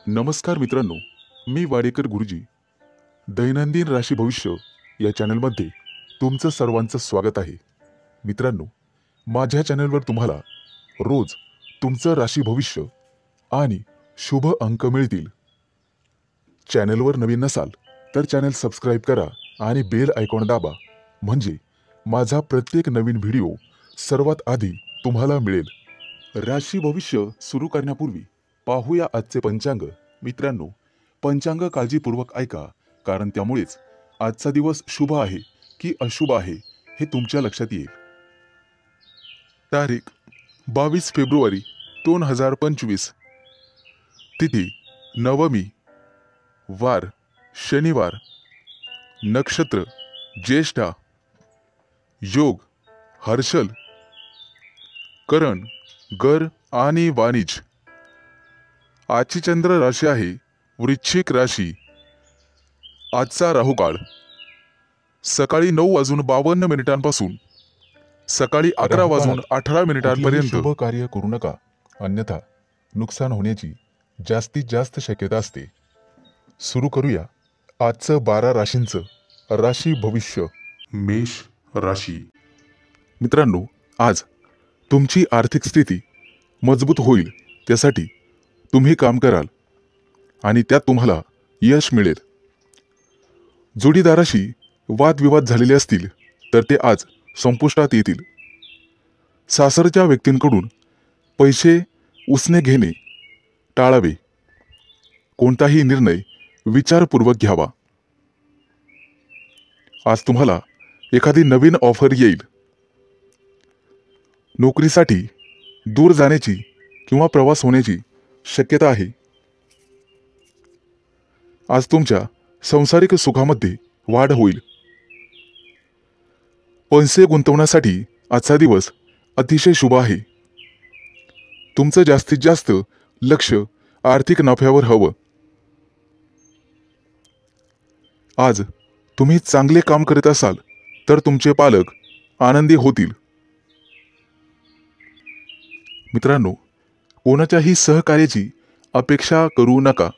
नमस्कार मित्रांनो, मी वाडेकर गुरुजी दैनंदिन राशी भविष्य या चॅनलमध्ये तुमचं सर्वांचं स्वागत आहे. मित्रांनो, माझ्या चॅनलवर तुम्हाला रोज तुमचं राशी भविष्य आणि शुभ अंक मिळतील. चॅनलवर नवीन नसाल तर चॅनल सबस्क्राइब करा आणि बेल आयकॉन दाबा, म्हणजे माझा प्रत्येक नवीन व्हिडिओ सर्वात आधी तुम्हाला मिळेल. राशी भविष्य सुरू करण्यापूर्वी पाहूया आजचे पंचांग. मित्रांनो, पंचांग काळजीपूर्वक ऐका, कारण त्यामुळेच आजचा दिवस शुभ आहे की अशुभ आहे हे तुमच्या लक्षात येईल. तारीख 22 फेब्रुवारी 2025. तिथी नवमी, वार शनिवार, नक्षत्र ज्येष्ठा, योग हर्षल, करण गर आणि वाणिज्य. आजची चंद्र राशी आहे वृश्चिक राशी. आजचा राहुकाळ सकाळी 9:52 सकाळी 11:18 शुभ कार्य करू नका, अन्यथा नुकसान होण्याची जास्तीत जास्त शक्यता असते. सुरू करूया आजचं 12 राशींचं राशी भविष्य. मेष राशी. मित्रांनो, आज तुमची आर्थिक स्थिती मजबूत होईल, त्यासाठी तुम्ही काम कराल आणि त्यात तुम्हाला यश मिळेल. जोडीदाराशी वादविवाद झालेले असतील तर ते आज संपुष्टात येतील. सासरच्या व्यक्तींकडून पैसे उसने घेणे टाळावे. कोणताही निर्णय विचारपूर्वक घ्यावा. आज तुम्हाला एखादी नवीन ऑफर येईल. नोकरीसाठी दूर जाण्याची किंवा प्रवास होण्याची शक्यता आहे. आज तुमच्या सांसारिक सुखामध्ये वाढ होईल. पैसे गुंतवण्यासाठी आजचा दिवस अतिशय शुभ आहे. तुमचं जास्तीत जास्त लक्ष आर्थिक नफ्यावर हवं. आज तुम्ही चांगले काम करत असाल तर तुमचे पालक आनंदी होतील. मित्रांनो, कोणाच्याही सहकार्याची अपेक्षा करू नका,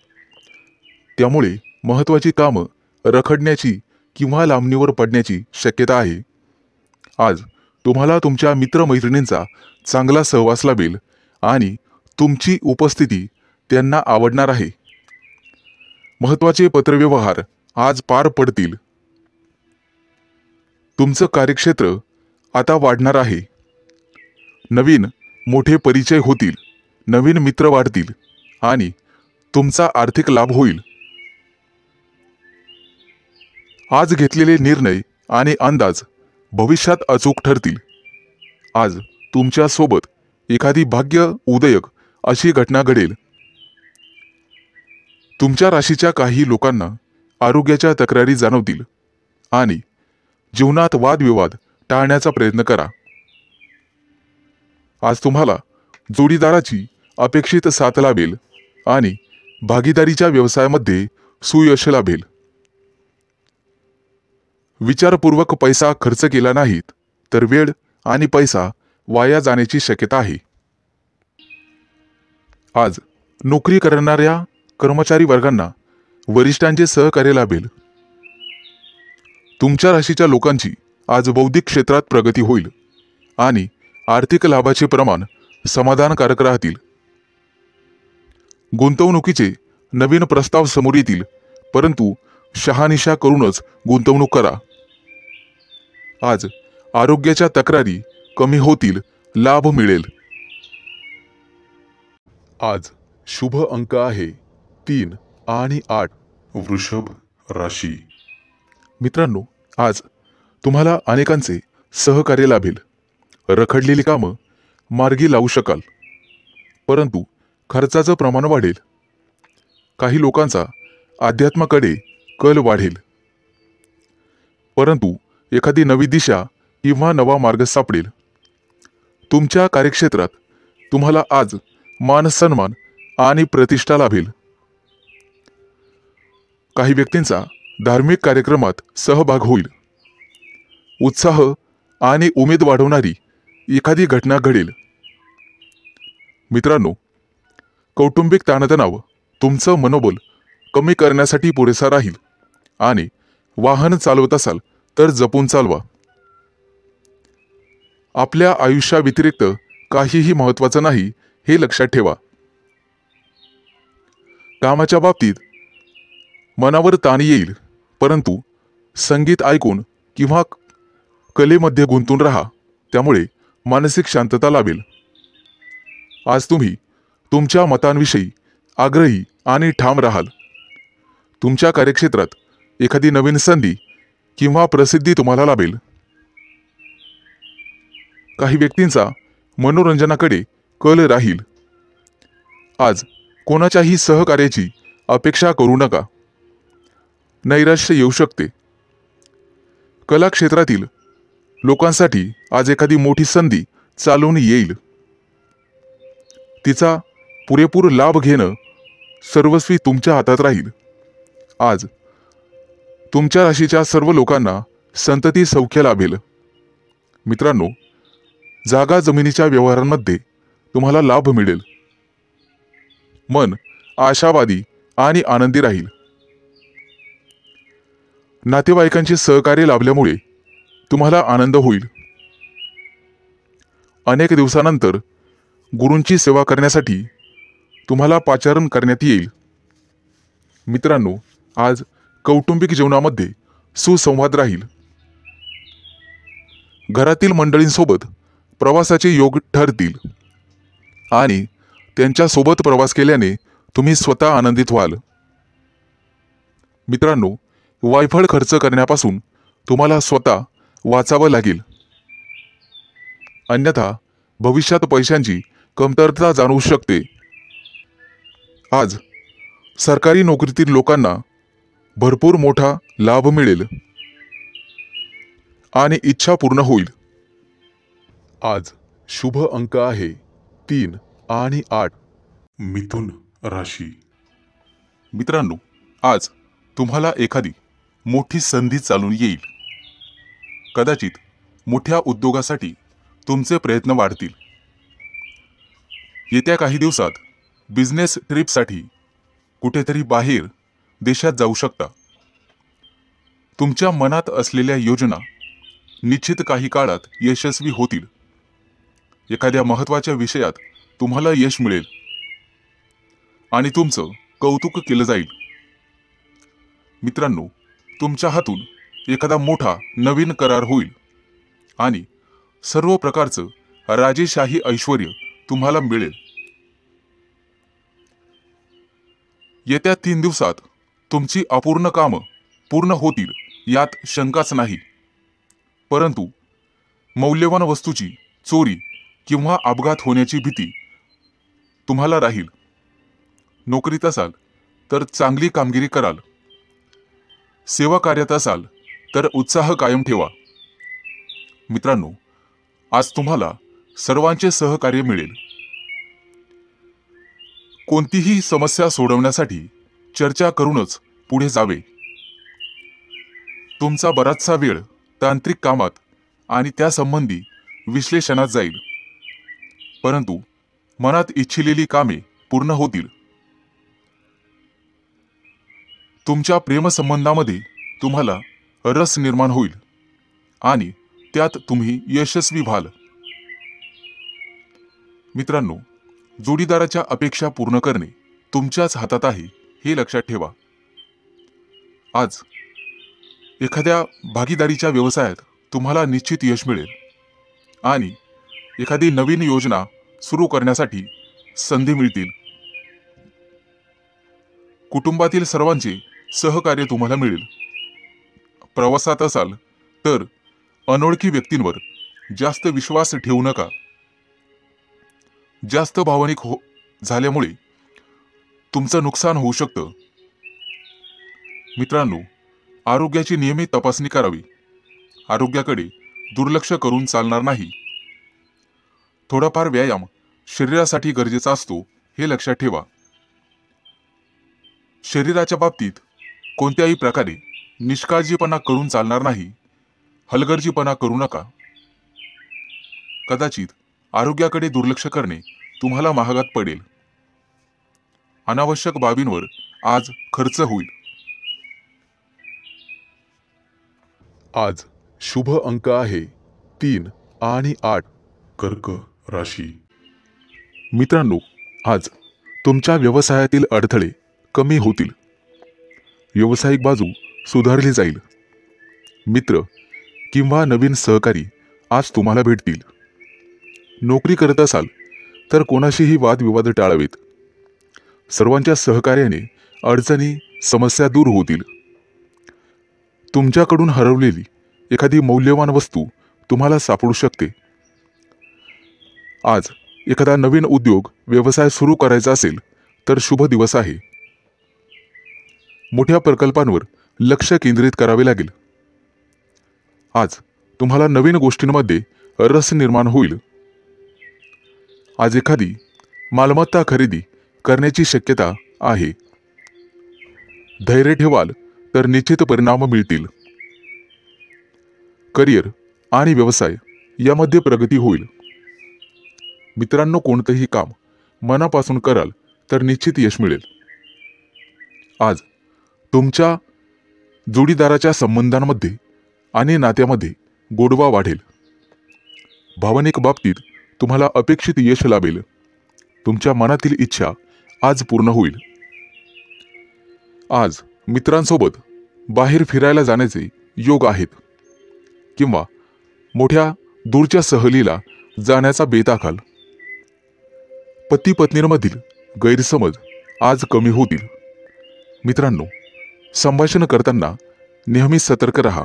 त्यामुळे महत्त्वाची कामं रखडण्याची किंवा लांबणीवर पडण्याची शक्यता आहे. आज तुम्हाला तुमच्या मित्रमैत्रिणींचा चांगला सहवास लाभेल आणि तुमची उपस्थिती त्यांना आवडणार आहे. महत्त्वाचे पत्रव्यवहार आज पार पडतील. तुमचं कार्यक्षेत्र आता वाढणार आहे. नवीन मोठे परिचय होतील, नवीन मित्र वाढतील आणि तुमचा आर्थिक लाभ होईल. आज घेतलेले निर्णय आणि अंदाज भविष्यात अचूक ठरतील. आज तुमच्या सोबत एखादी भाग्य उदयक अशी घटना घडेल. तुमच्या राशीच्या काही लोकांना आरोग्याच्या तक्रारी जाणवतील आणि जीवनात वादविवाद टाळण्याचा प्रयत्न करा. आज तुम्हाला जोडीदाराची अपेक्षित साथ लाभेल आणि भागीदारीच्या व्यवसायामध्ये सुयश लाभेल. विचारपूर्वक पैसा खर्च केला नाहीत तर वेळ आणि पैसा वाया जाण्याची शक्यता आहे. आज नोकरी करणाऱ्या कर्मचारी वर्गांना वरिष्ठांचे सहकार्य लाभेल. तुमच्या राशीच्या लोकांची आज बौद्धिक क्षेत्रात प्रगती होईल आणि आर्थिक लाभाचे प्रमाण समाधानकारक राहतील. गुंतवणुकीचे नवीन प्रस्ताव समोर येतील, परंतु शहानिशा करूनच गुंतवणूक करा. आज आरोग्याच्या तक्रारी कमी होतील, लाभ मिळेल. आज शुभ अंक आहे 3 आणि 8. वृषभ राशी. मित्रांनो, आज तुम्हाला अनेकांचे सहकार्य लाभेल. रखडलेली कामं मार्गी लावू शकाल, परंतु खर्चाचं प्रमाण वाढेल. काही लोकांचा अध्यात्माकडे कल वाढेल, परंतु एखादी नवी दिशा किंवा नवा मार्ग सापडेल. तुमच्या कार्यक्षेत्रात तुम्हाला आज मान सन्मान आणि प्रतिष्ठा लाभेल. काही व्यक्तींचा धार्मिक कार्यक्रमात सहभाग होईल. उत्साह आणि उमेद वाढवणारी एखादी घटना घडेल. मित्रांनो, कौटुंबिक ताणतणाव तुमचं मनोबल कमी करण्यासाठी पुरेसा राहील आणि वाहन चालवत असाल तर जपून चालवा. आपल्या आयुष्याव्यतिरिक्त काहीही महत्त्वाचं नाही हे लक्षात ठेवा. कामाच्या बाबतीत मनावर ताण येईल, परंतु संगीत ऐकून किंवा कलेमध्ये गुंतून राहा, त्यामुळे मानसिक शांतता लाभेल. आज तुम्ही तुमच्या मतांविषयी आग्रही आणि ठाम राहाल. तुमच्या कार्यक्षेत्रात एखादी नवीन संधी किंवा प्रसिद्धी तुम्हाला लाभेल. काही व्यक्तींचा मनोरंजनाकडे कल राहील. आज कोणाच्याही सहकार्याची अपेक्षा करू नका. नैराश्य येऊ शकते. कला क्षेत्रातील लोकांसाठी आज एखादी मोठी संधी चालून येईल. तिचा पुरेपूर लाभ घेणं सर्वस्वी तुमच्या हातात राहील. आज तुमच्या राशीच्या सर्व लोकांना संतती सौख्य लाभेल. मित्रांनो, जागा जमिनीच्या व्यवहारांमध्ये तुम्हाला लाभ मिळेल. मन आशावादी आणि आनंदी राहील. नातेवाईकांचे सहकार्य लाभल्यामुळे तुम्हाला आनंद होईल. अनेक दिवसानंतर गुरूंची सेवा करण्यासाठी तुम्हाला पाचारण करण्यात येईल. मित्रांनो, आज कौटुंबिक जीवनामध्ये सुसंवाद राहील. घरातील मंडळींसोबत प्रवासाचे योग ठरतील आणि त्यांच्यासोबत प्रवास केल्याने तुम्ही स्वतः आनंदित व्हाल. मित्रांनो, वायफळ खर्च करण्यापासून तुम्हाला स्वतः वाचावं लागेल. अन्यथा भविष्यात पैशांची कमतरता जाणवू शकते. आज सरकारी नोकरीतील लोकांना भरपूर मोठा लाभ मिळेल आणि इच्छा पूर्ण होईल. आज शुभ अंक आहे 3 आणि 8. मिथुन राशी. मित्रांनो, आज तुम्हाला एखादी मोठी संधी चालून येईल. कदाचित मोठ्या उद्योगासाठी तुमचे प्रयत्न वाढतील. येत्या काही दिवसात बिझनेस ट्रिपसाठी कुठेतरी बाहेर देशात जाऊ शकता. तुमच्या मनात असलेल्या योजना निश्चित काही काळात यशस्वी होतील. एखाद्या महत्त्वाच्या विषयात तुम्हाला यश मिळेल आणि तुमचं कौतुक केलं जाईल. मित्रांनो, तुमच्या हातून एखादा मोठा नवीन करार होईल आणि सर्व प्रकारचं राजेशाही ऐश्वर्य तुम्हाला मिळेल. येत्या 3 दिवसात तुमची अपूर्ण कामं पूर्ण होतील यात शंकाच नाही. परंतु मौल्यवान वस्तूची चोरी किंवा अपघात होण्याची भीती तुम्हाला राहील. नोकरीत असाल तर चांगली कामगिरी कराल. सेवा कार्यात असाल तर उत्साह कायम ठेवा. मित्रांनो, आज तुम्हाला सर्वांचे सहकार्य मिळेल. कोणतीही समस्या सोडवण्यासाठी चर्चा करूनच पुढे जावे. तुमचा बराचसा वेळ तांत्रिक कामात आणि त्यासंबंधी विश्लेषणात जाईल. परंतु मनात इच्छिलेली कामे पूर्ण होतील. तुमच्या प्रेमसंबंधामध्ये तुम्हाला रस निर्माण होईल आणि त्यात तुम्ही यशस्वी व्हाल. मित्रांनो, जोडीदाराच्या अपेक्षा पूर्ण करणे तुमच्याच हातात आहे हे लक्षात ठेवा. आज एखाद्या भागीदारीच्या व्यवसायात तुम्हाला निश्चित यश मिळेल आणि एखादी नवीन योजना सुरू करण्यासाठी संधी मिळतील. कुटुंबातील सर्वांचे सहकार्य तुम्हाला मिळेल. प्रवासात असाल तर अनोळखी व्यक्तींवर जास्त विश्वास ठेवू नका. जास्त भावनिक झाल्यामुळे तुमचं नुकसान होऊ शकतं. मित्रांनो, आरोग्याची नियमित तपासणी करावी. आरोग्याकडे दुर्लक्ष करून चालणार नाही. थोडाफार व्यायाम शरीरासाठी गरजेचा असतो हे लक्षात ठेवा. शरीराच्या बाबतीत कोणत्याही प्रकारे निष्काळजीपणा करून चालणार नाही. हलगर्जीपणा करू नका. कदाचित आरोग्याकडे दुर्लक्ष करणे तुम्हाला महागात पडेल. अनावश्यक बाबींवर आज खर्च होईल। आज शुभ अंक आहे 3 आणि 8। कर्क राशी। मित्रांनो, आज तुमच्या व्यवसायातील अडथळे कमी होतील, व्यावसायिक बाजू सुधारली जाईल। मित्र किंवा नवीन सहकारी आज तुम्हाला भेटतील। नोकरी करत असाल तर कोणाशीही वादविवाद टाळावेत। सर्वांच्या सहकार्याने अडचणी समस्या दूर होतील। तुमच्याकडून हरवलेली एखादी मौल्यवान वस्तू तुम्हाला सापडू शकते। आज एखादा नवीन उद्योग व्यवसाय सुरू करायचा असेल तर शुभ दिवस आहे। मोठ्या प्रकल्पांवर लक्ष केंद्रित करावे लागेल। आज तुम्हाला नवीन गोष्टींमध्ये रस निर्माण होईल। आज एखादी मालमत्ता खरेदी करण्याची शक्यता आहे। धैर्य ठेवाल तर निश्चित परिणाम मिळतील। करिअर आणि व्यवसाय यामध्ये प्रगती होईल। मित्रांनो, कोणतेही काम मनापासून कराल तर निश्चित यश मिळेल। आज तुमच्या जोडीदाराच्या संबंधांमध्ये आणि नात्यामध्ये गोडवा वाढेल। भावनिक बाबतीत तुम्हाला अपेक्षित यश लाभेल। तुमच्या मनातील इच्छा आज पूर्ण होईल। आज मित्रांसोबत बाहेर फिरायला जाण्याचे योग आहेत किंवा मोठ्या दूरच्या सहलीला जाण्याचा बेत आखाल। पती पत्नींमधील गैरसमज आज कमी होतील। मित्रांनो, संभाषण करताना नेहमी सतर्क राहा।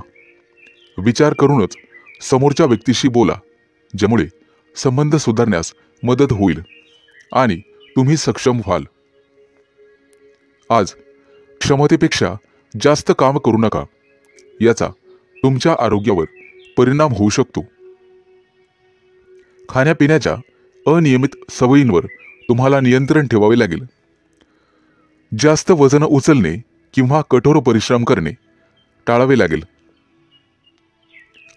विचार करूनच समोरच्या व्यक्तीशी बोला, ज्यामुळे संबंध सुधारण्यास मदत होईल आणि तुम्ही सक्षम व्हाल। आज क्षमतेपेक्षा जास्त काम करू नका, याचा तुमच्या आरोग्यावर परिणाम होऊ शकतो। खाण्यापिण्याच्या अनियमित सवयींवर तुम्हाला नियंत्रण ठेवावे लागेल। जास्त वजन उचलणे किंवा कठोर परिश्रम करणे टाळावे लागेल।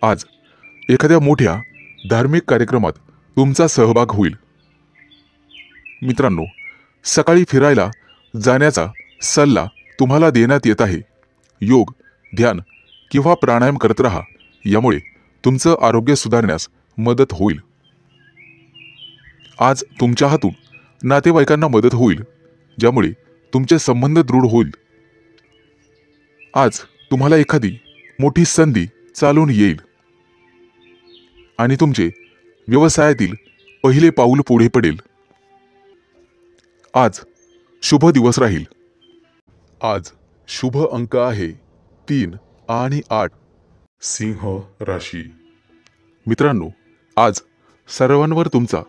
आज एखाद्या मोठ्या धार्मिक कार्यक्रमात तुमचा सहभाग होईल। मित्रांनो, सकाळी फिरायला जाण्याचा सल्ला तुम्हाला देण्यात येत आहे। योग, ध्यान किंवा प्राणायाम करत राहा, यामुळे तुमचं आरोग्य सुधारण्यास मदत होईल। आज तुमच्या हातून नातेवाईकांना मदत होईल, ज्यामुळे तुमचे संबंध दृढ होईल। आज तुम्हाला एखादी मोठी संधी चालून येईल आणि तुमचे व्यवसायातील पहिले पाऊल पुढे पडेल। आज शुभ दिवस राहील। आज शुभ अंक आहे 3 आणि 8। सिंह राशी। मित्रांनो, आज सर्वांवर तुमचा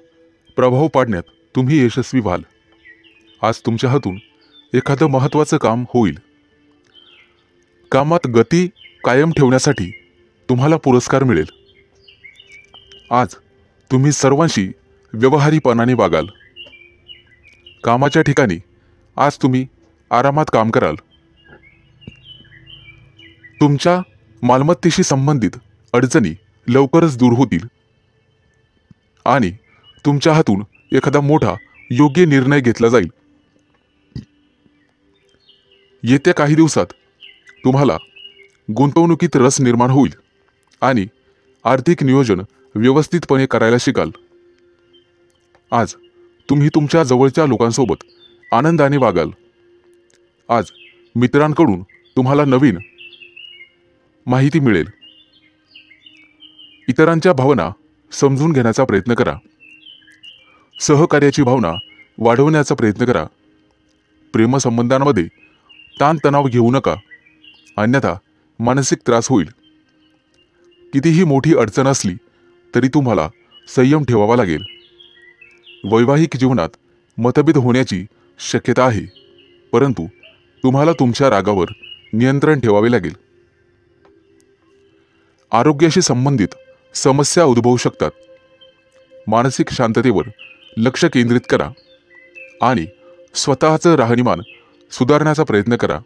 प्रभाव पाडण्यात तुम्ही यशस्वी व्हाल। आज तुमच्या हातून एखादं महत्त्वाचं काम होईल। कामात गती कायम ठेवण्यासाठी तुम्हाला पुरस्कार मिळेल। आज तुम्ही सर्वांशी व्यवहारीपणाने वागाल। कामाच्या ठिकाणी आज तुम्ही आरामात काम कराल। तुमच्या मालमत्तेशी संबंधित अडचणी लवकरच दूर होतील आणि तुमच्या हातून एखादा मोठा योग्य निर्णय घेतला जाईल। येत्या काही दिवसात तुम्हाला गुंतवणुकीत रस निर्माण होईल आणि आर्थिक नियोजन व्यवस्थितपणे करायला शिकाल। आज तुम्ही तुमच्या जवळच्या लोकांसोबत आनंदाने वागाल। आज मित्रांकडून तुम्हाला नवीन माहिती मिळेल। इतरांच्या भावना समजून घेण्याचा प्रयत्न करा। सहकार्याची भावना वाढवण्याचा प्रयत्न करा। प्रेमसंबंधांमध्ये ताणतणाव घेऊ नका, अन्यथा मानसिक त्रास होईल। कितीही मोठी अडचण असली तरी तुम्हाला संयम ठेवावा लागेल। वैवाहिक जीवनात मतभेद होण्याची शक्यता आहे, परंतु तुम्हाला तुमच्या रागावर नियंत्रण ठेवावे लागेल। आरोग्याशी संबंधित समस्या उद्भवू शकतात। मानसिक शांततेवर लक्ष केंद्रित करा आणि स्वतःचं राहणीमान सुधारण्याचा प्रयत्न करा।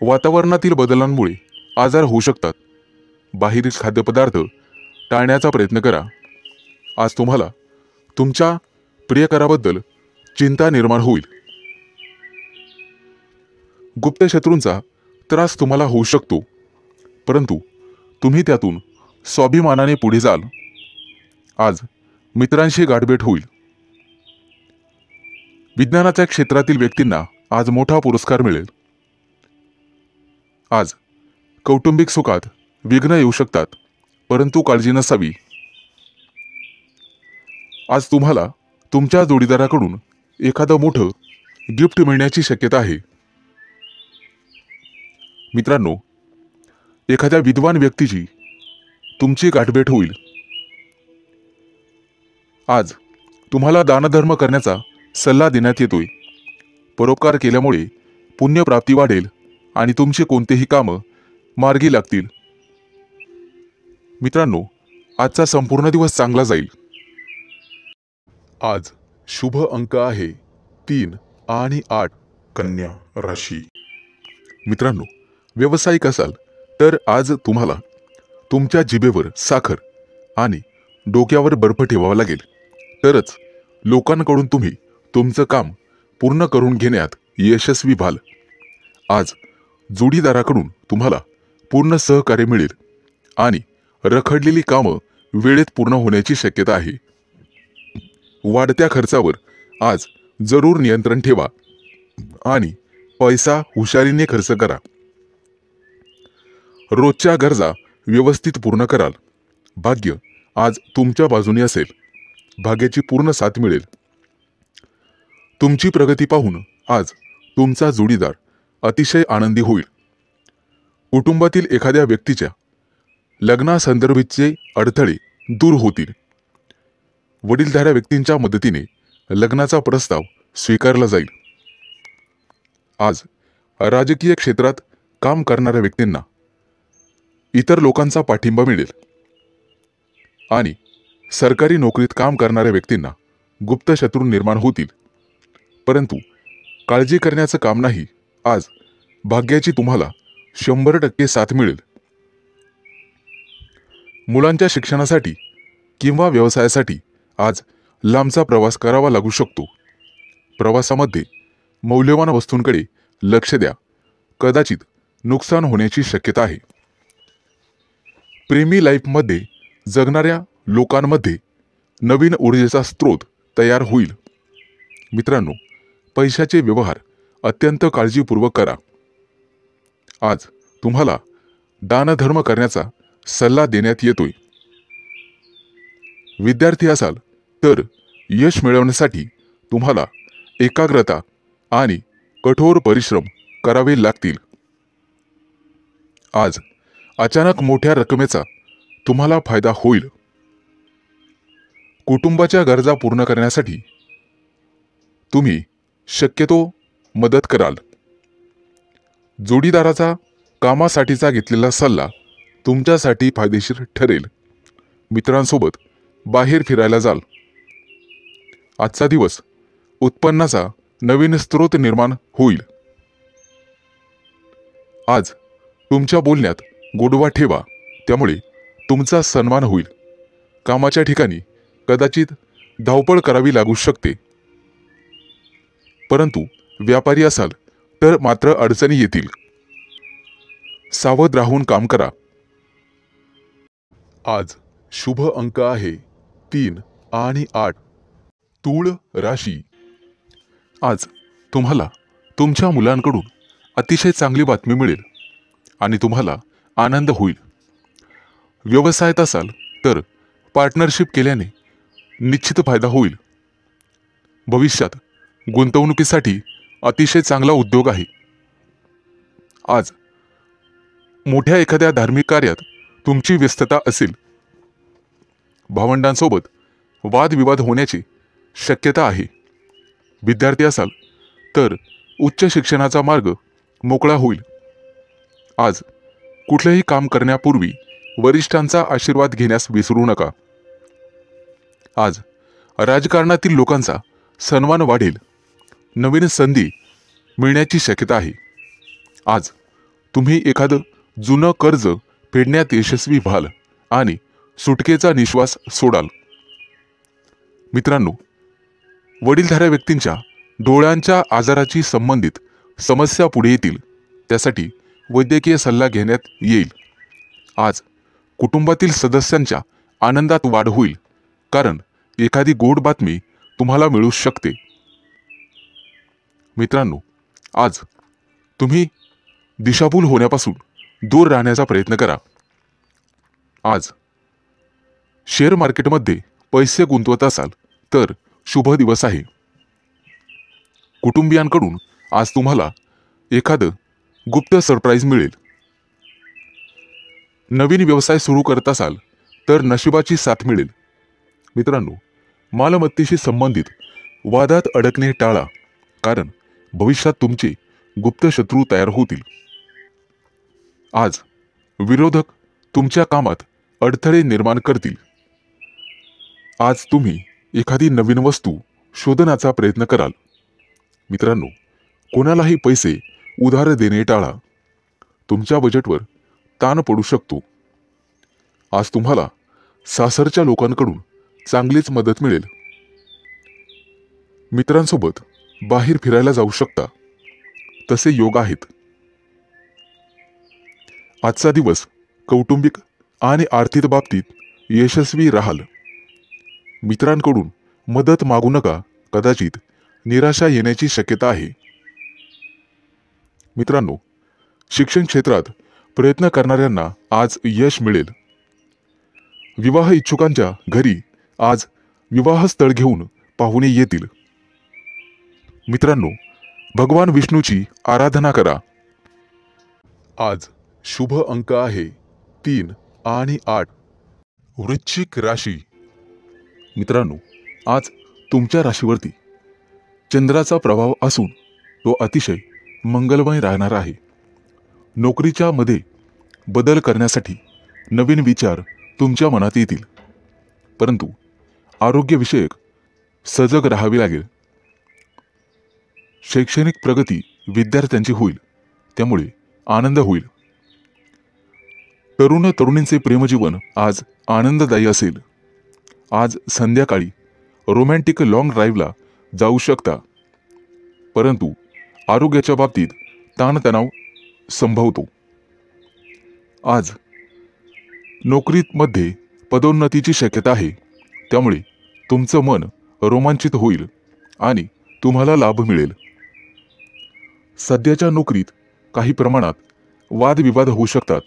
वातावरणातील बदलांमुळे आजार होऊ शकतात। बाहेरील खाद्यपदार्थ टाळण्याचा प्रयत्न करा। आज तुम्हाला तुमच्या प्रियकराबद्दल चिंता निर्माण होईल. गुप्त शत्रूंचा त्रास तुम्हाला होऊ शकतो, परंतु तुम्ही त्यातून स्वाभिमानाने पुढे जाल. आज मित्रांशी गाठभेट होईल. विज्ञानाच्या क्षेत्रातील व्यक्तींना आज मोठा पुरस्कार मिळेल. आज कौटुंबिक सुखात विघ्न येऊ शकतात, परंतु काळजी नसावी. आज तुम्हाला तुमच्या जोडीदाराकडून एखादं मोठं गिफ्ट मिळण्याची शक्यता आहे. मित्रांनो, एखाद्या विद्वान व्यक्तीची तुमची गाठभेट होईल. आज तुम्हाला दानधर्म करण्याचा सल्ला देण्यात येतोय. परोपकार केल्यामुळे पुण्यप्राप्ती वाढेल आणि तुमचे कोणतेही कामं मार्गी लागतील. मित्रांनो, आजचा संपूर्ण दिवस चांगला जाईल. आज शुभ अंक आहे 3 आणि 8. कन्या राशी. मित्रांनो, व्यावसायिक असाल तर आज तुम्हाला तुमच्या जिभेवर साखर आणि डोक्यावर बर्फ ठेवावा लागेल, तरच लोकांकडून तुम्ही तुमचं काम पूर्ण करून घेण्यात यशस्वी व्हाल. आज जोडीदाराकडून तुम्हाला पूर्ण सहकार्य मिळेल आणि रखडलेली कामं वेळेत पूर्ण होण्याची शक्यता आहे. वाढत्या खर्चावर आज जरूर नियंत्रण ठेवा आणि पैसा हुशारीने खर्च करा. रोजच्या गरजा व्यवस्थित पूर्ण कराल. भाग्य आज तुमच्या बाजूने असेल. भाग्याची पूर्ण साथ मिळेल. तुमची प्रगती पाहून आज तुमचा जोडीदार अतिशय आनंदी होईल. कुटुंबातील एखाद्या व्यक्तीच्या लग्नासंदर्भाचे अडथळे दूर होतील. वडीलधाऱ्या व्यक्तींच्या मदतीने लग्नाचा प्रस्ताव स्वीकारला जाईल. आज राजकीय क्षेत्रात काम करणाऱ्या व्यक्तींना इतर लोकांचा पाठिंबा मिळेल आणि सरकारी नोकरीत काम करणाऱ्या व्यक्तींना गुप्त शत्रू निर्माण होतील, परंतु काळजी करण्याचं काम नाही. आज भाग्याची तुम्हाला 100% साथ मिळेल. मुलांच्या शिक्षणासाठी किंवा व्यवसायासाठी आज लांबचा प्रवास करावा लागू शकतो. प्रवासामध्ये मौल्यवान वस्तूंकडे लक्ष द्या. कदाचित नुकसान होण्याची शक्यता आहे. प्रेमी लाईफमध्ये जगणाऱ्या लोकांमध्ये नवीन ऊर्जेचा स्रोत तयार होईल. मित्रांनो, पैशाचे व्यवहार अत्यंत काळजीपूर्वक करा. आज तुम्हाला दानधर्म करण्याचा सल्ला देण्यात येतोय. विद्यार्थी असाल तर यश मिळवण्यासाठी तुम्हाला एकाग्रता आणि कठोर परिश्रम करावे लागतील. आज अचानक मोठ्या रकमेचा तुम्हाला फायदा होईल. कुटुंबाच्या गरजा पूर्ण करण्यासाठी तुम्ही शक्यतो मदत कराल. जोडीदाराचा कामासाठीचा घेतलेला सल्ला तुमच्यासाठी फायदेशीर ठरेल. मित्रांसोबत बाहेर फिरायला जाल. आजचा दिवस उत्पन्नाचा नवीन स्रोत निर्माण होईल. आज तुमच्या बोलण्यात गोडवा ठेवा, त्यामुळे तुमचा सन्मान होईल. कामाच्या ठिकाणी कदाचित धावपळ करावी लागू शकते, परंतु व्यापारी असाल तर मात्र अडचणी येतील. सावध राहून काम करा. आज शुभ अंक आहे 3 आणि 8. तूळ राशी. आज तुम्हाला तुमच्या मुलांकडून अतिशय चांगली बातमी मिळेल आणि तुम्हाला आनंद होईल. व्यवसायात असाल तर पार्टनरशिप केल्याने निश्चित फायदा होईल. भविष्यात गुंतवणुकीसाठी अतिशय चांगला उद्योग आहे. आज मोठ्या एखाद्या धार्मिक कार्यात तुमची व्यस्तता असेल. भावंडांसोबत वादविवाद होण्याची शक्यता आहे. विद्यार्थी असाल तर उच्च शिक्षणाचा मार्ग मोकळा होईल. आज कुठलेही काम करण्यापूर्वी वरिष्ठांचा आशीर्वाद घेण्यास विसरू नका. आज राजकारणातील लोकांचा सन्मान वाढेल. नवीन संधी मिळण्याची शक्यता आहे. आज तुम्ही एखादं जुनं कर्ज फेडण्यात यशस्वी व्हाल आणि सुटकेचा निश्वास सोडाल. मित्रांनो, वडीलधाऱ्या व्यक्तींच्या डोळ्यांच्या आजाराची संबंधित समस्या पुढे येतील, त्यासाठी वैद्यकीय सल्ला घेण्यात येईल. आज कुटुंबातील सदस्यांच्या आनंदात वाढ होईल, कारण एखादी गोड बातमी तुम्हाला मिळू शकते. मित्रांनो, आज तुम्ही दिशाभूल होण्यापासून दूर राहण्याचा प्रयत्न करा. आज शेअर मार्केटमध्ये पैसे गुंतवत असाल तर शुभ दिवस आहे. कुटुंबियांकडून आज तुम्हाला एखादं गुप्त सरप्राईज मिळेल. नवीन व्यवसाय सुरू करत असाल तर नशिबाची साथ मिळेल. मित्रांनो, मालमत्तेशी संबंधित वादात अडकणे टाळा, कारण भविष्यात तुमचे गुप्त शत्रू तयार होतील. आज विरोधक तुमच्या कामात अडथळे निर्माण करतील. आज तुम्ही एखादी नवीन वस्तू शोधण्याचा प्रयत्न कराल. मित्रांनो, कोणालाही पैसे उधार देणे टाळा. तुमच्या बजेटवर ताण पडू शकतो. आज तुम्हाला सासरच्या लोकांकडून चांगलीच मदत मिळेल. मित्रांसोबत बाहेर फिरायला जाऊ शकता, तसे योग आहेत. आजचा दिवस कौटुंबिक आणि आर्थिक बाबतीत यशस्वी राहाल. मित्रांकडून मदत मागू नका, कदाचित निराशा येण्याची शक्यता आहे. मित्रांनो, शिक्षण क्षेत्रात प्रयत्न करणाऱ्यांना आज यश मिळेल. विवाह इच्छुकांच्या घरी आज विवाहस्थळ घेऊन पाहुणे येतील. मित्रांनो, भगवान विष्णूची आराधना करा. आज शुभ अंक आहे 3 आणि 8. वृश्चिक राशी. मित्रांनो, आज तुमच्या राशीवरती चंद्राचा प्रभाव असून तो अतिशय मंगलमय राहणार आहे. नोकरीच्या मध्ये बदल करण्यासाठी नवीन विचार तुमच्या मनात येतील, परंतु आरोग्यविषयक सजग राहावे लागेल. शैक्षणिक प्रगती विद्यार्थ्यांची होईल, त्यामुळे आनंद होईल. तरुण तरुणींचे प्रेमजीवन आज आनंददायी असेल. आज संध्याकाळी रोमॅन्टिक लॉंग ड्राईव्हला जाऊ शकता, परंतु आरोग्याच्या बाबतीत ताणतणाव संभवतो. आज नोकरीमध्ये पदोन्नतीची शक्यता आहे, त्यामुळे तुमचं मन रोमांचित होईल आणि तुम्हाला लाभ मिळेल. सध्याच्या नोकरीत काही प्रमाणात वादविवाद होऊ शकतात,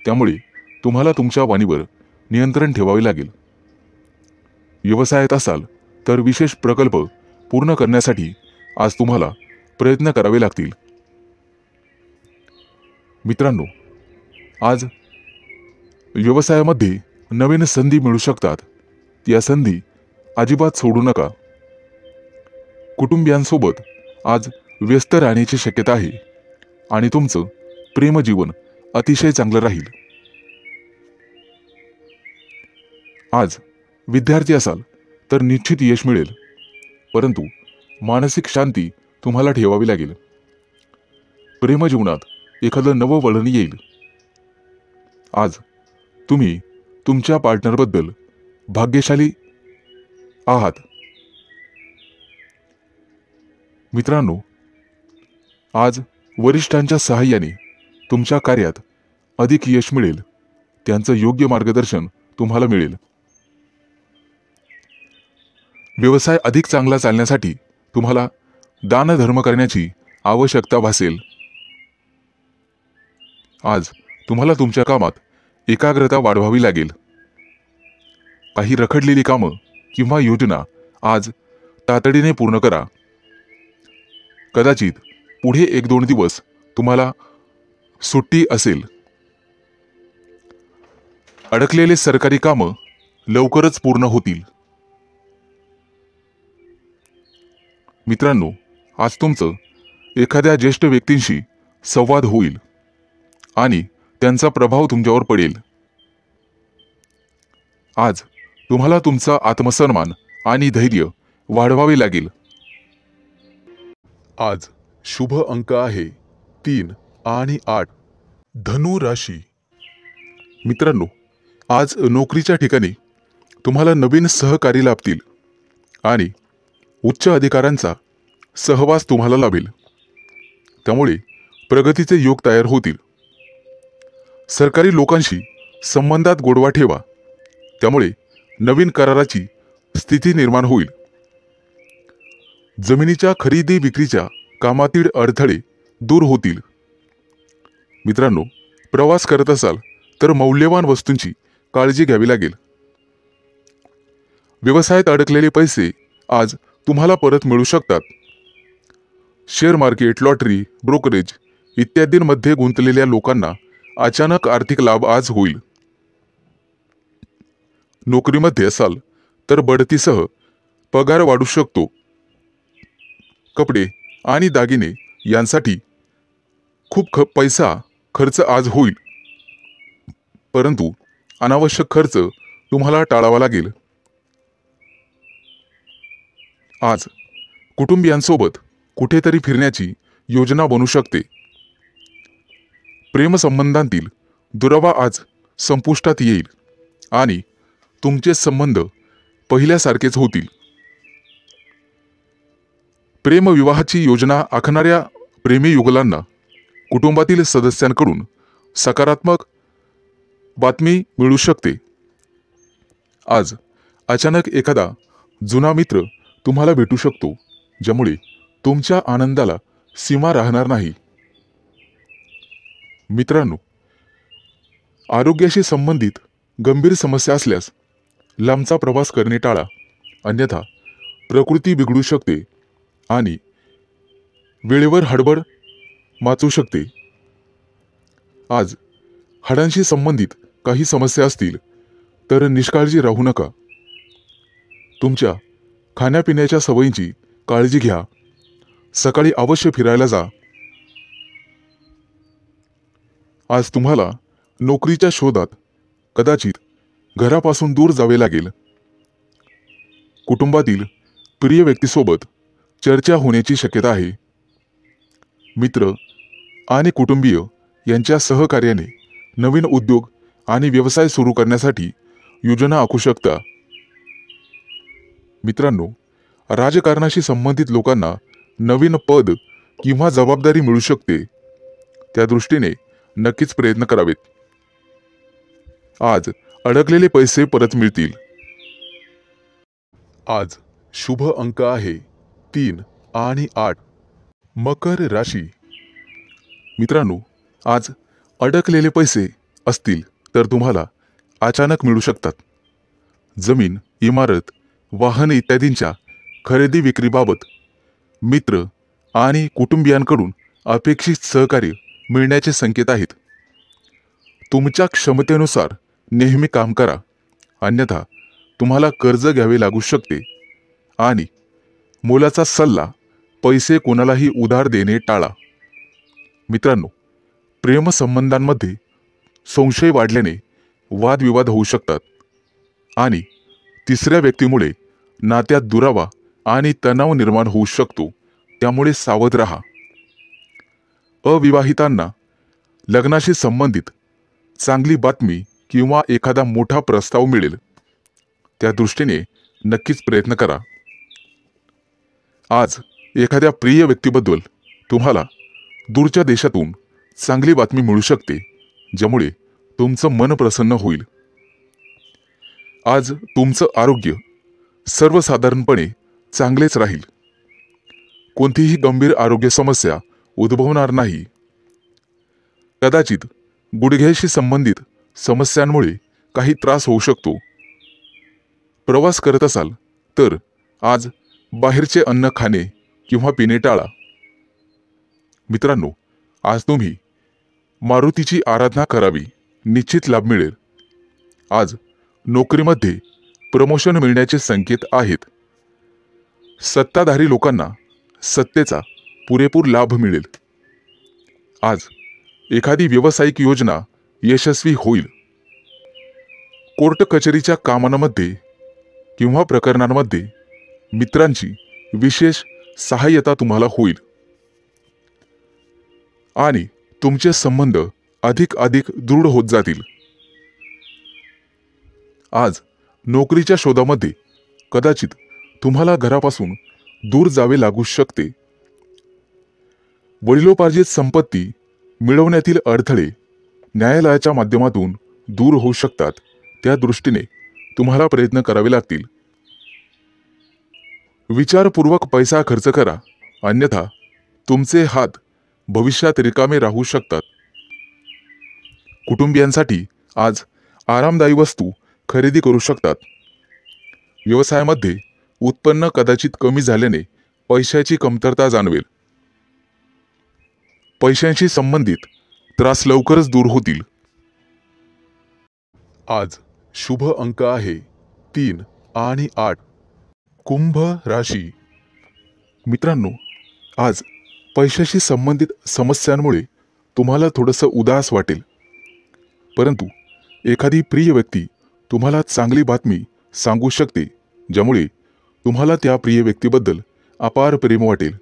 त्यामुळे तुम्हाला तुमच्या वाणीवर नियंत्रण ठेवावे लागेल. व्यवसायात असाल तर विशेष प्रकल्प पूर्ण करण्यासाठी आज तुम्हाला प्रयत्न करावे लागतील. मित्रांनो, आज व्यवसायामध्ये नवीन संधी मिळू शकतात. या संधी अजिबात सोडू नका. कुटुंबियांसोबत आज व्यस्त राहण्याची शक्यता आहे आणि तुमचं प्रेमजीवन अतिशय चांगलं राहील. आज विद्यार्थी असाल तर निश्चित यश मिळेल, परंतु मानसिक शांती तुम्हाला ठेवावी लागेल. प्रेमजीवनात एखादं नवं वळण येईल. आज तुम्ही तुमच्या पार्टनरबद्दल भाग्यशाली आहात. मित्रांनो, आज वरिष्ठांच्या सहाय्याने तुमच्या कार्यात अधिक यश मिळेल. त्यांचं योग्य मार्गदर्शन तुम्हाला मिळेल. व्यवसाय अधिक चांगला चालण्यासाठी तुम्हाला दानधर्म करण्याची आवश्यकता भासेल. आज तुम्हाला तुमच्या कामात एकाग्रता वाढवावी लागेल. काही रखडलेली कामं किंवा योजना आज तातडीने पूर्ण करा. कदाचित पुढे 1-2 दिवस तुम्हाला सुट्टी असेल. अडकलेले सरकारी कामं लवकरच पूर्ण होतील. मित्रांनो, आज तुमचं एखाद्या ज्येष्ठ व्यक्तींशी संवाद होईल आणि त्यांचा प्रभाव तुमच्यावर पडेल. आज तुम्हाला तुमचा आत्मसन्मान आणि धैर्य वाढवावे लागेल. आज शुभ अंक आहे 3 आणि 8. धनु राशी. मित्रांनो, आज नोकरीच्या ठिकाणी तुम्हाला नवीन सहकारी लाभतील आणि उच्च अधिकाऱ्यांचा सहवास तुम्हाला लाभेल, त्यामुळे प्रगतीचे योग तयार होतील. सरकारी लोकांशी संबंधात गोडवा ठेवा, त्यामुळे नवीन कराराची स्थिती निर्माण होईल. जमिनीच्या खरेदी विक्रीच्या कामातील अडथळे दूर होतील. मित्रांनो, प्रवास करत असाल तर मौल्यवान वस्तूंची काळजी घ्यावी लागेल. व्यवसायात अडकलेले पैसे आज तुम्हाला परत मिळू शकतात. शेअर मार्केट, लॉटरी, ब्रोकरेज इत्यादींमध्ये गुंतलेल्या लोकांना अचानक आर्थिक लाभ आज होईल. नोकरीमध्ये असाल तर बढतीसह पगार वाढू शकतो. कपडे आणि दागिने यांसाठी खूप पैसा खर्च आज होईल, परंतु अनावश्यक खर्च तुम्हाला टाळावा लागेल. आज कुटुंबियांसोबत कुठेतरी फिरण्याची योजना बनू शकते. प्रेमसंबंधांतील दुरावा आज संपुष्टात येईल आणि तुमचे संबंध पहिल्यासारखेच होतील. प्रेमविवाहाची योजना आखणाऱ्या प्रेमीयुगलांना कुटुंबातील सदस्यांकडून सकारात्मक बातमी मिळू शकते. आज अचानक एखादा जुना मित्र तुम्हाला भेटू शकतो, ज्यामुळे तुमच्या आनंदाला सीमा राहणार नाही. मित्रांनो, आरोग्याशी संबंधित गंभीर समस्या असल्यास लांबचा प्रवास करणे टाळा, अन्यथा प्रकृती बिघडू शकते आणि वेळेवर हडबड माचू शकते. आज हाडांशी संबंधित काही समस्या असतील तर निष्काळजी राहू नका. तुमच्या खाण्यापिण्याच्या सवयींची काळजी घ्या. सकाळी अवश्य फिरायला जा. आज तुम्हाला नोकरीच्या शोधात कदाचित घरापासून दूर जावे लागेल. कुटुंबातील प्रिय व्यक्तीसोबत चर्चा होण्याची शक्यता आहे. मित्र आणि कुटुंबीय यांच्या सहकार्याने नवीन उद्योग आणि व्यवसाय सुरू करण्यासाठी योजना आखू शकता. मित्रांनो, राजकारणाशी संबंधित लोकांना नवीन पद किंवा जबाबदारी मिळू शकते. त्या दृष्टीने नक्कीच प्रयत्न करावेत. आज अडकलेले पैसे परत मिळतील. आज शुभ अंक आहे 3 आणि 8. मकर राशी. मित्रांनो, आज अडकलेले पैसे असतील तर तुम्हाला अचानक मिळू शकतात. जमीन, इमारत, वाहन इत्यादींच्या खरेदी विक्रीबाबत मित्र आणि कुटुंबियांकडून अपेक्षित सहकार्य मिळण्याचे संकेत आहेत. तुमच्या क्षमतेनुसार नेहमी काम करा, अन्यथा तुम्हाला कर्ज घ्यावे लागू शकते. आणि मोलाचा सल्ला, पैसे कोणालाही उधार देणे टाळा. मित्रांनो, प्रेमसंबंधांमध्ये संशय वाढल्याने वादविवाद होऊ शकतात आणि तिसऱ्या व्यक्तीमुळे नात्यात दुरावा आणि तणाव निर्माण होऊ शकतो, त्यामुळे सावध राहा. अविवाहितांना लग्नाशी संबंधित चांगली बातमी किंवा एखादा मोठा प्रस्ताव मिळेल. त्या दृष्टीने नक्कीच प्रयत्न करा. आज एखाद्या प्रिय व्यक्तीबद्दल तुम्हाला दूरच्या देशातून चांगली बातमी मिळू शकते, ज्यामुळे तुमचं मन प्रसन्न होईल. आज तुमचं आरोग्य सर्वसाधारणपणे चांगलेच राहील. कोणतीही गंभीर आरोग्य समस्या उद्भवणार नाही. कदाचित गुडघ्याशी संबंधित समस्यांमुळे काही त्रास होऊ शकतो. प्रवास करत असाल तर आज बाहेरचे अन्न खाणे किंवा पिणे टाळा. मित्रांनो, आज तुम्ही मारुतीची आराधना करावी, निश्चित लाभ मिळेल. आज नोकरीमध्ये प्रमोशन मिळण्याचे संकेत आहेत. सत्ताधारी लोकांना सत्तेचा पुरेपूर लाभ मिळेल. आज एखादी व्यावसायिक योजना यशस्वी होईल. कोर्ट कचेरीच्या कामांमध्ये किंवा प्रकरणांमध्ये मित्रांची विशेष सहाय्यता तुम्हाला होईल आणि तुमचे संबंध अधिक दृढ होत जातील. आज नोकरीच्या शोधामध्ये कदाचित तुम्हाला घरापासून दूर जावे लागू शकते. वडिलोपार्जित संपत्ती मिळवण्यातील अडथळे न्यायालयाच्या माध्यमातून दूर होऊ शकतात. त्या दृष्टीने तुम्हाला प्रयत्न करावे लागतील. विचारपूर्वक पैसा खर्च करा, अन्यथा तुमचे हात भविष्यात रिकामे राहू शकतात. कुटुंबियांसाठी आज आरामदायी वस्तू खरेदी करू शकतात. व्यवसायामध्ये उत्पन्न कदाचित कमी झाल्याने पैशाची कमतरता जाणवेल. पैशांशी संबंधित त्रास लवकरच दूर होतील. आज शुभ अंक आहे 3 आणि 8. कुंभ राशी. मित्रांनो, आज पैशाशी संबंधित समस्यांमुळे तुम्हाला थोडंसं उदास वाटेल, परंतु एखादी प्रिय व्यक्ती तुम्हाला चांगली बातमी सांगू शकते, ज्यामुळे तुम्हाला त्या प्रिय व्यक्तीबद्दल अपार प्रेम वाटेल.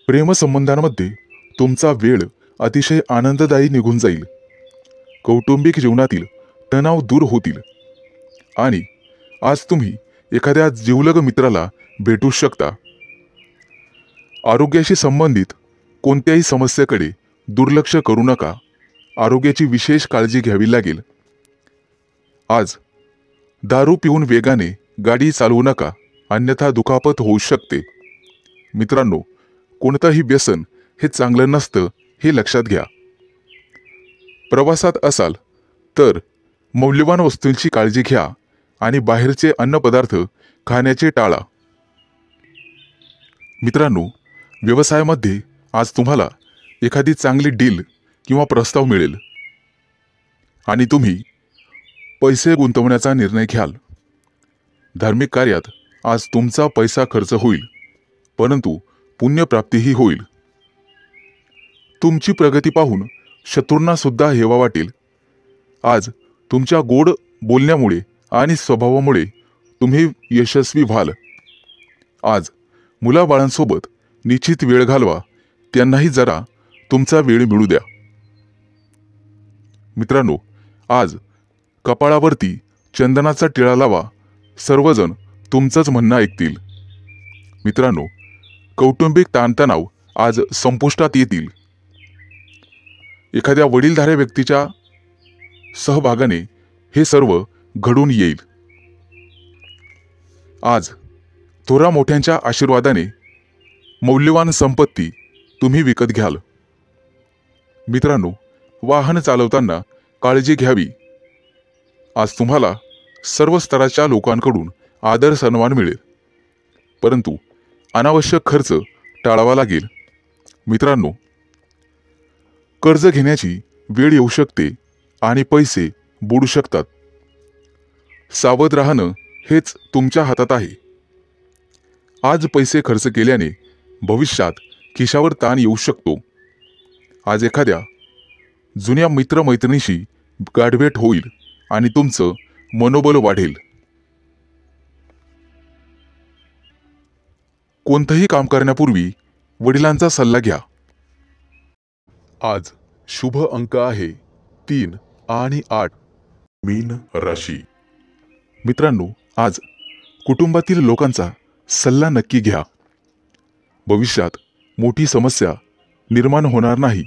प्रेमसंबंधांमध्ये तुमचा वेळ अतिशय आनंददायी निघून जाईल. कौटुंबिक जीवनातील तणाव दूर होतील आणि आज तुम्ही एखाद्या जिवलग मित्राला भेटू शकता. आरोग्याशी संबंधित कोणत्याही समस्येकडे दुर्लक्ष करू नका. आरोग्याची विशेष काळजी घ्यावी लागेल. आज दारू पिऊन वेगाने गाडी चालवू नका, अन्यथा दुखापत होऊ शकते. मित्रांनो, कोणतंही व्यसन हे चांगलं नसतं हे लक्षात घ्या. प्रवासात असाल तर मौल्यवान वस्तूंची काळजी घ्या आणि बाहेरचे अन्नपदार्थ खाण्याचे टाळा. मित्रांनो, व्यवसायामध्ये आज तुम्हाला एखादी चांगली डील किंवा प्रस्ताव मिळेल आणि तुम्ही पैसे गुंतवण्याचा निर्णय घ्याल. धार्मिक कार्यात आज तुमचा पैसा खर्च होईल, परंतु पुण्यप्राप्तीही होईल. तुमची प्रगती पाहून शत्रूंना सुद्धा हेवा वाटेल. आज तुमच्या गोड बोलण्यामुळे आणि स्वभावामुळे तुम्ही यशस्वी व्हाल. आज मुलाबाळांसोबत निश्चित वेळ घालवा, त्यांनाही जरा तुमचा वेळ मिळू द्या. मित्रांनो, आज कपाळावरती चंदनाचा टिळा लावा, सर्वजण तुमचंच म्हणणं ऐकतील. मित्रांनो, कौटुंबिक ताणतणाव आज संपुष्टात येतील. एखाद्या वडीलधाऱ्या व्यक्तीच्या सहभागाने हे सर्व घडून येईल. आज थोरा मोठ्यांच्या आशीर्वादाने मौल्यवान संपत्ती तुम्ही विकत घ्याल. मित्रांनो, वाहन चालवताना काळजी घ्यावी. आज तुम्हाला सर्व स्तराच्या लोकांकडून आदर सन्मान मिळेल, परंतु अनावश्यक खर्च टाळावा लागेल. मित्रांनो, कर्ज घेण्याची वेळ येऊ शकते आणि पैसे बुडू शकतात. सावध राहणं हेच तुमच्या हातात आहे. आज पैसे खर्च केल्याने भविष्यात खिशावर ताण येऊ शकतो. आज एखाद्या जुन्या मित्रमैत्रिणीशी गाठभेट होईल आणि तुमचं मनोबल वाढेल. कोणतंही काम करण्यापूर्वी वडिलांचा सल्ला घ्या. आज शुभ अंक आहे 3 आणि 8. मीन राशी. मित्रांनो, आज कुटुंबातील लोकांचा सल्ला नक्की घ्या. भविष्यात मोठी समस्या निर्माण होणार नाही.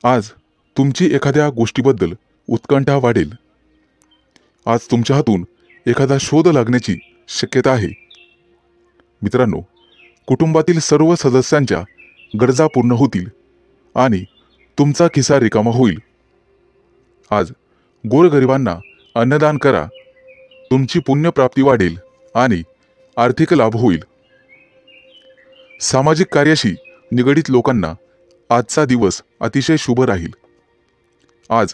आज तुमची एखाद्या गोष्टीबद्दल उत्कंठा वाढेल. आज तुमच्या हातून एखादा शोध लागण्याची शक्यता आहे. मित्रांनो, कुटुंबातील सर्व सदस्यांच्या गरजा पूर्ण होतील आणि तुमचा खिसा रिकामा होईल. आज गोरगरिबांना अन्नदान करा. तुमची पुण्यप्राप्ती वाढेल आणि आर्थिक लाभ होईल. सामाजिक कार्याशी निगडित लोकांना आजचा दिवस अतिशय शुभ राहील. आज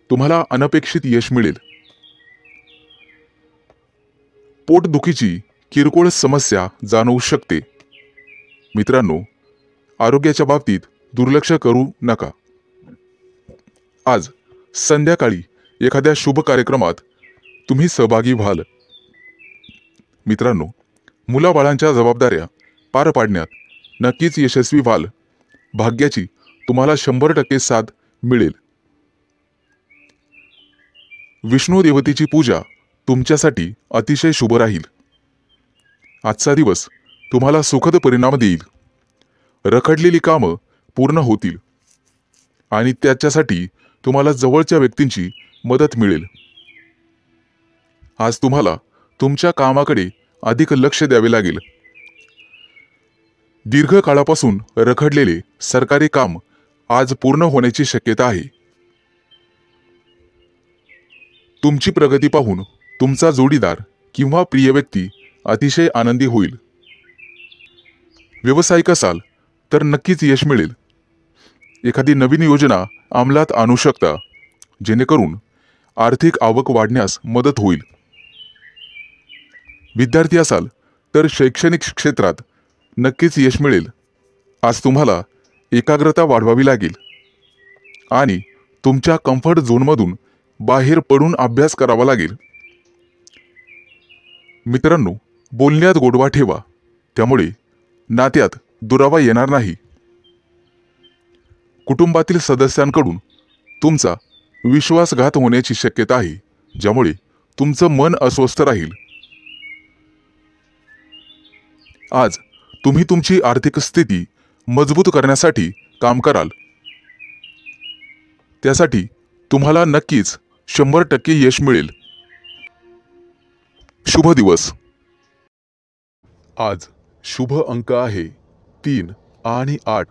तुम्हाला अनपेक्षित यश मिळेल. पोटदुखीची किरकोळ समस्या जाणवू शकते. मित्रांनो, आरोग्याच्या बाबतीत दुर्लक्ष करू नका. आज संध्याकाळी एखाद्या शुभ कार्यक्रमात तुम्ही सहभागी व्हाल. मित्रांनो, मुलाबाळांच्या जबाबदाऱ्या पार पाडण्यात नक्कीच यशस्वी व्हाल. भाग्याची तुम्हाला 100% साथ मिळेल. विष्णू देवतेची पूजा तुमच्यासाठी अतिशय शुभ राहील. आजचा दिवस तुम्हाला सुखद परिणाम देईल. रखडलेली कामं पूर्ण होतील आणि त्याच्यासाठी तुम्हाला जवळच्या व्यक्तींची मदत मिळेल. आज तुम्हाला तुमच्या कामाकडे अधिक लक्ष द्यावे लागेल. दीर्घकाळापासून रखडलेले सरकारी काम आज पूर्ण होण्याची शक्यता आहे. तुमची प्रगती पाहून तुमचा जोडीदार किंवा प्रिय व्यक्ती अतिशय आनंदी होईल. व्यावसायिक असाल तर नक्कीच यश मिळेल. एखादी नवीन योजना अंमलात आणू शकता, जेणेकरून आर्थिक आवक वाढण्यास मदत होईल. विद्यार्थी असाल तर शैक्षणिक क्षेत्रात नक्कीच यश मिळेल. आज तुम्हाला एकाग्रता वाढवावी लागेल आणि तुमच्या कम्फर्ट झोनमधून बाहेर पडून अभ्यास करावा लागेल. मित्रांनो, बोलण्यात गोडवा ठेवा, त्यामुळे नात्यात दुरावा येणार नाही. कुटुंबातील सदस्यांकडून तुमचा विश्वासघात होण्याची शक्यता आहे, ज्यामुळे तुमचं मन अस्वस्थ राहील. आज तुम्ही तुमची आर्थिक स्थिती मजबूत करण्यासाठी काम कराल. त्यासाठी तुम्हाला नक्कीच 100% यश मिळेल. शुभ दिवस. आज शुभ अंक आहे 3 आणि 8.